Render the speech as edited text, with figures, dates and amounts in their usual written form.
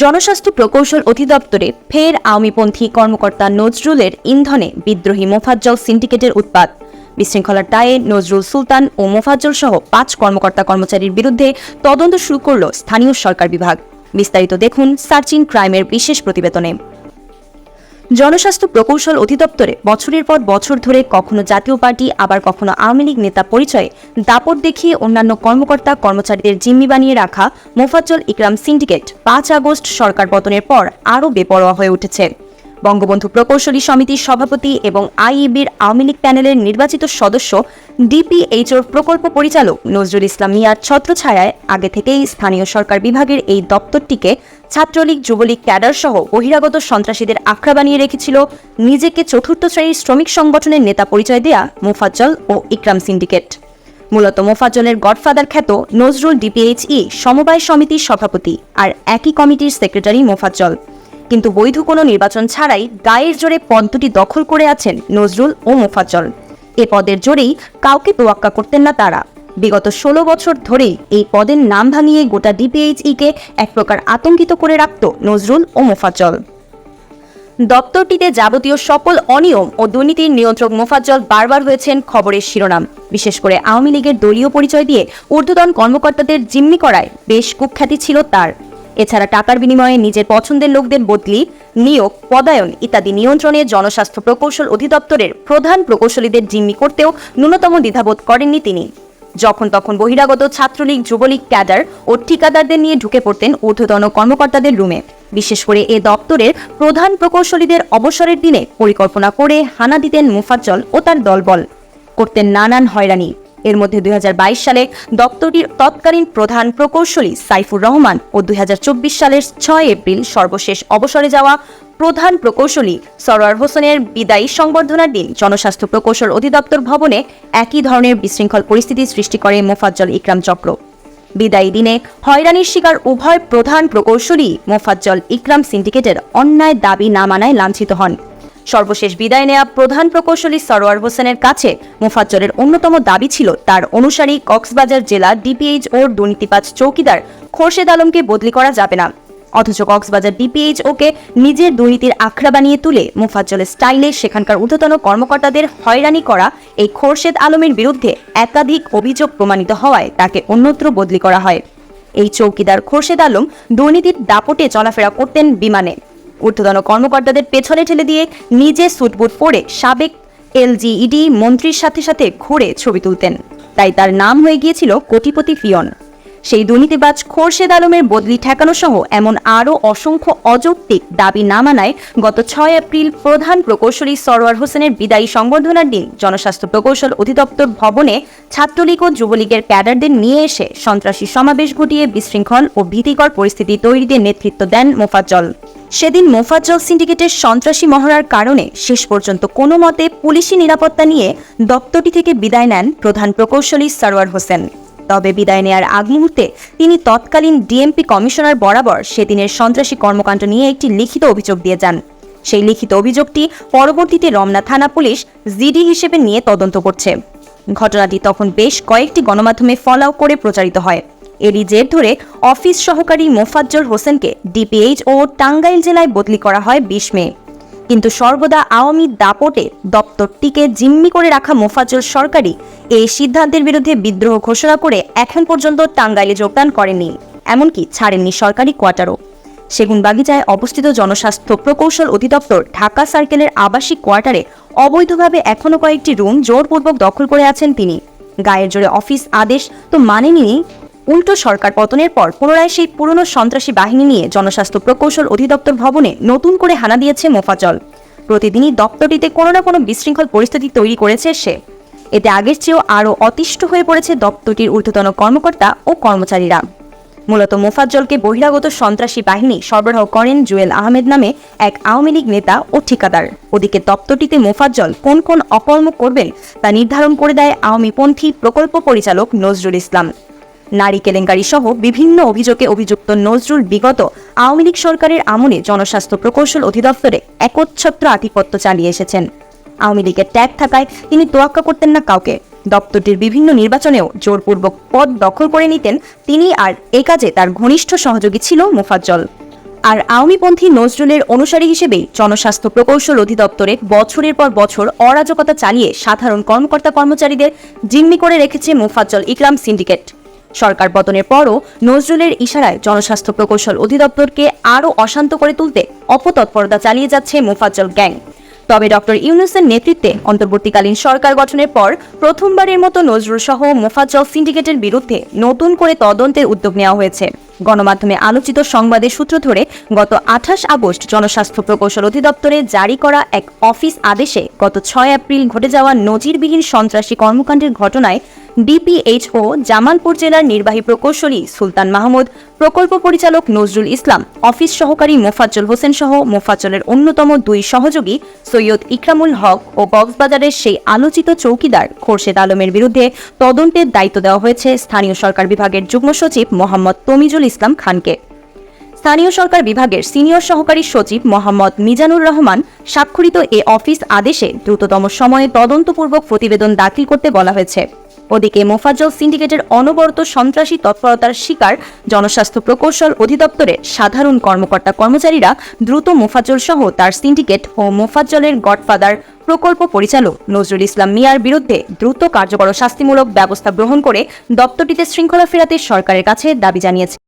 জনস্বাস্থ্য প্রকৌশল অধিদপ্তরে ফের আওয়ামীপন্থী কর্মকর্তা নজরুলের ইন্ধনে বিদ্রোহী মোফাজ্জল সিন্ডিকেটের উৎপাত। বিশৃঙ্খলার দায়ে নজরুল সুলতান ও মোফাজ্জল সহ ৫ কর্মকর্তা কর্মচারীর বিরুদ্ধে তদন্ত শুরু করল স্থানীয় সরকার বিভাগ। বিস্তারিত দেখুন সার্চিং ক্রাইমের বিশেষ প্রতিবেদনে। জনস্বাস্থ্য প্রকৌশল অধিদপ্তরে বছরের পর বছর ধরে কখনো জাতীয় পার্টি আবার কখনো আওয়ামী লীগ নেতা পরিচয়ে দাপট দেখিয়ে অন্যান্য কর্মকর্তা কর্মচারীদের জিম্মি বানিয়ে রাখা মোফাজ্জল ইকরাম সিন্ডিকেট ৫ আগস্ট সরকার পতনের পর আরও বেপরোয়া হয়ে উঠেছে। বঙ্গবন্ধু প্রকৌশলী সমিতির সভাপতি এবং আইইবির আওয়ামী লীগ প্যানেলের নির্বাচিত সদস্য ডিপিএইচওর প্রকল্প পরিচালক নজরুল ইসলাম মিয়ার ছত্রছায়ায় আগে থেকেই স্থানীয় সরকার বিভাগের এই দপ্তরটিকে ছাত্রলীগ যুবলীগ ক্যাডার সহ বহিরাগত সন্ত্রাসীদের আখড়া বানিয়ে রেখেছিল নিজেকে চতুর্থ শ্রেণীর শ্রমিক সংগঠনের নেতা পরিচয় দেয়া মোফাজ্জল ও ইকরাম সিন্ডিকেট। মূলত মোফাজ্জলের গডফাদার খ্যাত নজরুল ডিপিএইচই সমবায় সমিতির সভাপতি আর একই কমিটির সেক্রেটারি মোফাজ্জল। কিন্তু বৈধ কোনো নির্বাচন ছাড়াই গায়ের জোরে পদ দুটি দখল করে আছেন নজরুল ও মোফাজ্জল। এ পদের জোরেই কাউকে তোয়াক্কা করতেন না তারা। বিগত ১৬ বছর ধরেই এই পদের নাম ভাঙিয়ে গোটা ডিপিএইচইকে এক প্রকার আতঙ্কিত করে রাখত নজরুল ও মোফাজ্জল। দপ্তরটিতে যাবতীয় সকল অনিয়ম ও দুর্নীতির নিয়ন্ত্রক মোফাজ্জল বারবার হয়েছেন খবরের শিরোনাম। বিশেষ করে আওয়ামী লীগের দলীয় পরিচয় দিয়ে ঊর্ধ্বতন কর্মকর্তাদের জিম্মি করায় বেশ কুখ্যাতি ছিল তার। এছাড়া টাকার বিনিময়ে নিজের পছন্দের লোকদের বদলি, নিয়োগ, পদায়ন ইত্যাদি নিয়ন্ত্রণে জনস্বাস্থ্য প্রকৌশল অধিদপ্তরের প্রধান প্রকৌশলীদের জিম্মি করতেও ন্যূনতম দ্বিধাবোধ করেননি তিনি। যখন তখন বহিরাগত ছাত্রলীগ যুবলীগ ক্যাডার ও ঠিকাদারদের নিয়ে ঢুকে পড়তেন ঊর্ধ্বতন কর্মকর্তাদের রুমে। বিশেষ করে এ দপ্তরের প্রধান প্রকৌশলীদের অবসরের দিনে পরিকল্পনা করে হানা দিতেন মোফাজ্জল ও তার দলবল, করতেন নানান হয়রানি। এর মধ্যে ২০২২ সালে দপ্তরটির তৎকালীন প্রধান প্রকৌশলী সাইফুর রহমান ও ২০২৪ সালের ৬ এপ্রিল সর্বশেষ অবসরে যাওয়া প্রধান প্রকৌশলী সরোয়ার হোসেনের বিদায়ী সংবর্ধনার দিন জনস্বাস্থ্য প্রকৌশল অধিদপ্তর ভবনে একই ধরনের বিশৃঙ্খল পরিস্থিতি সৃষ্টি করে মোফাজ্জল ইকরাম চক্র। বিদায়ী দিনে হয়রানির শিকার উভয় প্রধান প্রকৌশলী মোফাজ্জল ইকরাম সিন্ডিকেটের অন্যায় দাবি না মানায় লাঞ্ছিত হন। সর্বশেষ বিদায় নেয়া প্রধান প্রকৌশলী সরোয়ার হোসেনের কাছে মোফাজ্জলের অন্যতম দাবি ছিল তার অনুসারী কক্সবাজার জেলা ডিপিএইচওর দুর্নীতিবাজ চৌকিদার খোরশেদ আলমকে বদলি করা যাবে না। অথচ কক্সবাজার ডিপিএইচওকে নিজের দুর্নীতির আখড়া বানিয়ে তুলে মোফাজ্জলের স্টাইলে সেখানকার ঊর্ধ্বতন কর্মকর্তাদের হয়রানি করা এই খোরশেদ আলমের বিরুদ্ধে একাধিক অভিযোগ প্রমাণিত হওয়ায় তাকে অন্যত্র বদলি করা হয়। এই চৌকিদার খোরশেদ আলম দুর্নীতির দাপটে চলাফেরা করতেন বিমানে। ঊর্ধ্বতন কর্মকর্তাদের পেছনে ঠেলে দিয়ে নিজে স্যুটবুট পরে সাবেক এলজিইডি মন্ত্রীর সাথে সাথে ঘুরে ছবি তুলতেন। তাই তার নাম হয়ে গিয়েছিল কোটিপতি পিয়ন। সেই দুর্নীতিবাজ খোরশেদ আলমের বদলি ঠেকানো সহ এমন আরও অসংখ্য অযৌক্তিক দাবি না মানায় গত ৬ এপ্রিল প্রধান প্রকৌশলী সরোয়ার হোসেনের বিদায়ী সংবর্ধনার দিন জনস্বাস্থ্য প্রকৌশল অধিদপ্তর ভবনে ছাত্রলীগ ও যুবলীগের ক্যাডারদের নিয়ে এসে সন্ত্রাসী সমাবেশ ঘটিয়ে বিশৃঙ্খল ও ভীতিকর পরিস্থিতি তৈরিতে নেতৃত্ব দেন মোফাজ্জল। সেদিন মোফাজ্জল সিন্ডিকেটের সন্ত্রাসী মহড়ার কারণে শেষ পর্যন্ত কোনো মতে পুলিশি নিরাপত্তা নিয়ে দপ্তরটি থেকে বিদায় নেন প্রধান প্রকৌশলী সরোয়ার হোসেন। তবে বিদায় নেয়ার আগ মুহূর্তে তিনি তৎকালীন ডিএমপি কমিশনার বরাবর সেদিনের সন্ত্রাসী কর্মকাণ্ড নিয়ে একটি লিখিত অভিযোগ দিয়ে যান। সেই লিখিত অভিযোগটি পরবর্তীতে রমনা থানা পুলিশ জিডি হিসেবে নিয়ে তদন্ত করছে। ঘটনাটি তখন বেশ কয়েকটি গণমাধ্যমে ফলাও করে প্রচারিত হয়। এরই জের ধরে অফিস সহকারী মোফাজ্জল হোসেনকে ডিপিএইচও টাঙ্গাইল জেলায় বদলি করা হয় ২০ মে। কিন্তু সর্বদা আওয়ামী দাপটে দপ্তরটিকে জিম্মি করে রাখা মোফাজ্জল সরকারই এই সিদ্ধান্তের বিরুদ্ধে বিদ্রোহ ঘোষণা করে এখন পর্যন্ত টাঙ্গাইলে যোগদান করেননি, এমনকি ছাড়েননি সরকারি কোয়ার্টারও। সেগুনবাগিচায় অবস্থিত জনস্বাস্থ্য প্রকৌশল অধিদপ্তর ঢাকা সার্কেলের আবাসিক কোয়ার্টারে অবৈধভাবে এখনও কয়েকটি রুম জোরপূর্বক দখল করে আছেন তিনি। গায়ের জোরে অফিস আদেশ তো মানেনি, উল্টো সরকার পতনের পর পুনরায় সেই পুরনো সন্ত্রাসী বাহিনী নিয়ে জনস্বাস্থ্য প্রকৌশল অধিদপ্তর ভবনে নতুন করে হানা দিয়েছে মোফাজ্জল। প্রতিদিনই দপ্তরটিতে কোনো না কোনো বিশৃঙ্খল পরিস্থিতি তৈরি করেছে সে। এতে আগের চেয়েও আরও অতিষ্ঠ হয়ে পড়েছে দপ্তরটির ঊর্ধ্বতন কর্মকর্তা ও কর্মচারীরা। মূলত মোফাজ্জলকে বহিরাগত সন্ত্রাসী বাহিনী সরবরাহ করেন জুয়েল আহমেদ নামে এক আওয়ামী লীগ নেতা ও ঠিকাদার। ওদিকে দপ্তরটিতে মোফাজ্জল কোন কোন অকর্ম করবেন তা নির্ধারণ করে দেয় আওয়ামীপন্থী প্রকল্প পরিচালক নজরুল ইসলাম। নারী কেলেঙ্কারি সহ বিভিন্ন অভিযোগে অভিযুক্ত নজরুল বিগত আওয়ামী লীগ সরকারের আমলে জনস্বাস্থ্য প্রকৌশল অধিদপ্তরে একচ্ছত্র আধিপত্য চালিয়ে এসেছেন। আওয়ামী লীগের ট্যাগ থাকায় তিনি তোয়াক্কা করতেন না কাউকে। দপ্তরটির বিভিন্ন নির্বাচনেও জোরপূর্বক পদ দখল করে নিতেন তিনি, আর এই কাজে তার ঘনিষ্ঠ সহযোগী ছিল মোফাজ্জল। আর আওয়ামীপন্থী নজরুলের অনুসারী হিসেবেই জনস্বাস্থ্য প্রকৌশল অধিদপ্তরে বছরের পর বছর অরাজকতা চালিয়ে সাধারণ কর্মকর্তা কর্মচারীদের জিম্মি করে রেখেছে মোফাজ্জল ইকরাম সিন্ডিকেট। সরকার পতনের পরও নজরুলের ইশারায় জনস্বাস্থ্য প্রকৌশল অধিদপ্তরকে আরও অশান্ত করে তুলতে অপতৎপরতা চালিয়ে যাচ্ছে মোফাজ্জল গ্যাং। তবে ডক্টর ইউনূসের নেতৃত্বে অন্তর্বর্তীকালীন সরকার গঠনের পর প্রথমবারের মতো নজরুল সহ মোফাজ্জল সিন্ডিকেটের বিরুদ্ধে নতুন করে তদন্তের উদ্যোগ নেওয়া হয়েছে। গণমাধ্যমে আলোচিত সংবাদের সূত্র ধরে গত 28 আগস্ট জনস্বাস্থ্য প্রকৌশল অধিদপ্তরে জারি করা এক অফিস আদেশে গত 6 এপ্রিল ঘটে যাওয়া নজিরবিহীন সন্ত্রাসী কর্মকাণ্ডের ঘটনায় ডিপিএইচও জামালপুর জেলার নির্বাহী প্রকৌশলী সুলতান মাহমুদ, প্রকল্প পরিচালক নজরুল ইসলাম, অফিস সহকারী মোফাজ্জল হোসেন সহ মোফাজ্জলের অন্যতম 2 সহযোগী সৈয়দ ইকরামুল হক ও কক্সবাজারের সেই আলোচিত চৌকিদার খোরশেদ আলমের বিরুদ্ধে তদন্তের দায়িত্ব দেওয়া হয়েছে স্থানীয় সরকার বিভাগের যুগ্ম সচিব মোহাম্মদ তমিজুল ইসলাম খানকে। স্থানীয় সরকার বিভাগের সিনিয়র সহকারী সচিব মোহাম্মদ মিজানুর রহমান স্বাক্ষরিত এ অফিস আদেশে দ্রুততম সময়ে তদন্তপূর্বক প্রতিবেদন দাখিল করতে বলা হয়েছে। ওদিকে মোফাজ্জল সিন্ডিকেটের অনবরত সন্ত্রাসী তৎপরতার শিকার জনস্বাস্থ্য প্রকৌশল অধিদপ্তরের সাধারণ কর্মকর্তা কর্মচারীরা দ্রুত মোফাজ্জল সহ তার সিন্ডিকেট ও মোফাজ্জলের গডফাদার প্রকল্প পরিচালক নজরুল ইসলাম মিয়ার বিরুদ্ধে দ্রুত কার্যকর শাস্তিমূলক ব্যবস্থা গ্রহণ করে দপ্তরটিতে শৃঙ্খলা ফেরাতে সরকারের কাছে দাবি জানিয়েছে।